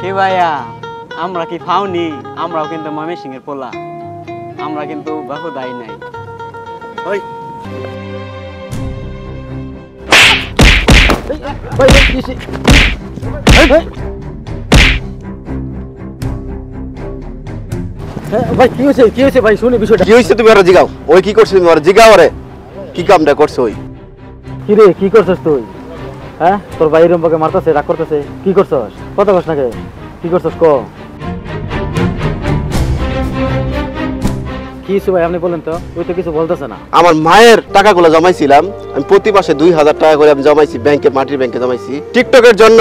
কি ভাইয়া আমরা কি ফাউনি? আমরাও কিন্তু ময়মনসিং এর পোলা, আমরা কিন্তু বাহু দায়ী নাই। ওই ভাই কিসে ভাই ভাই ভাই কি হয়েছে ভাই শুনি বিষয়টা কি হয়েছে তুমি ওরা জিগাও। ওই কি করছিস তুমি ওরা জিগাও রে, কি কামটা করছো? ওই কি রে কি করছিস তুই? হ্যাঁ তোর ভাই এরকম ভাবে মারতেছে, রাগ করতেছে, কি করছস? কথা কস না কে? কি করছস ক? কি হয়েছে ভাই আপনি বলেন তো, ওই তো কিছু বলতেছে না। আমার মায়ের টাকাগুলো জমাইছিলাম আমি, প্রতি মাসে 2000 টাকা করে আমি জমাইছি ব্যাংকে, মাটির ব্যাংকে জমাইছি টিকটকের জন্য।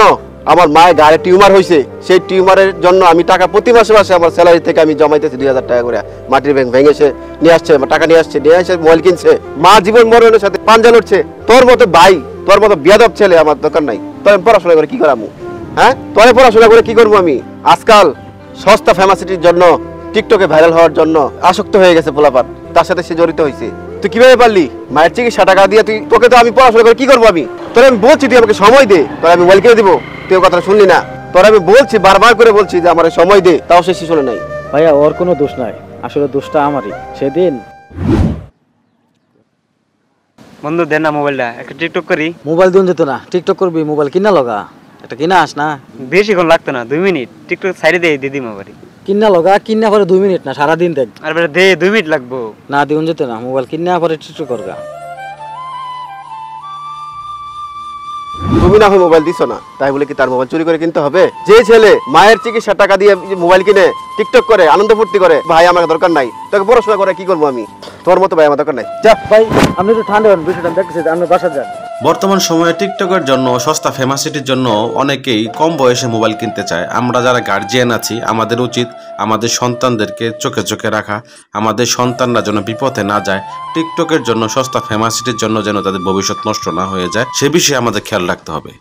আমার মায়ের গায়ে টিউমার হয়েছে, সেই টিউমারের জন্য আমি টাকা প্রতি মাসে মাসে আমার স্যালারি থেকে আমি জমাইতেছি 2000 টাকা করে। মাটির ব্যাংক ভেঙেছে, নিয়ে আসছে টাকা, নিয়ে এসে মোবাইল কিনছে। মা জীবন মরণের সাথে পাঞ্জা লড়ছে। তোর মতো ভাই, তোর মতো বিয়াদব ছেলে আমার দরকার নাই। তোর আমি পড়াশোনা করে কি করামু? হ্যাঁ তোরে পড়াশোনা করে কি করবো আমি? আজকাল সস্তা ফেমাসিটির জন্য, টিকটকে ভাইরাল হওয়ার জন্য আসক্ত হয়ে গেছে পোলাপান, তার সাথে সে জড়িত হয়েছে। তুই কিভাবে পারলি? মায়ের চিকিৎসা টাকা দিয়ে তোকে তো আমি পড়াশোনা করে কি করবো আমি? তোর আমি বলছি তুই আমাকে সময় দে, তোর আমি মোবাইল কিনে দিবো, তুই কথাটা শুনলি না। তোর আমি বলছি, বারবার করে বলছি যে আমার সময় দে, তাও সে শুনে নাই। ভাইয়া ওর কোনো দোষ নাই, আসলে দোষটা আমারই। সেদিন বন্ধু দেন না মোবাইলটা, একটা টিকটক করি। মোবাইল দিন যেত না, টিকটক করবি, মোবাইল কিনা লগা, এটা কিনা আস না। বেশিক্ষণ লাগতো না, 2 মিনিট টিকটক সাইডে দিয়ে দিদি মোবাইল। কিনা লগা, কিনা পরে 2 মিনিট না, সারাদিন দেখ। আর বেটা দে 2 মিনিট লাগবো না দিন যেত না, মোবাইল কিনা পরে টিকটক করগা। তুমি না হয় মোবাইল দিছো না, তাই বলে কি তার মোবাইল চুরি করে কিনতে হবে? যে ছেলে মায়ের চিকিৎসা টাকা দিয়ে মোবাইল কিনে টিকটক করে আনন্দ ফুর্তি করে, ভাই আমার দরকার নাই, তোকে পড়াশোনা করে কি করবো আমি? তোর মতো ভাই আমার দরকার নাই, যা। ভাই আপনি একটু ঠান্ডা হন, বিষয়টা দেখতেছি, আপনি বাসা যান। বর্তমান সময়ে টিকটকের জন্য, সস্তা ফেমাসিটির জন্য অনেকেই কম বয়সে মোবাইল কিনতে চায়। আমরা যারা গার্জিয়ান আছি, আমাদের উচিত আমাদের সন্তানদেরকে চোখে চোখে রাখা, আমাদের সন্তানরা যেন বিপথে না যায়, টিকটকের জন্য, সস্তা ফেমাসিটির জন্য যেন তাদের ভবিষ্যৎ নষ্ট না হয়ে যায়, সে বিষয়ে আমাদের খেয়াল রাখতে হবে।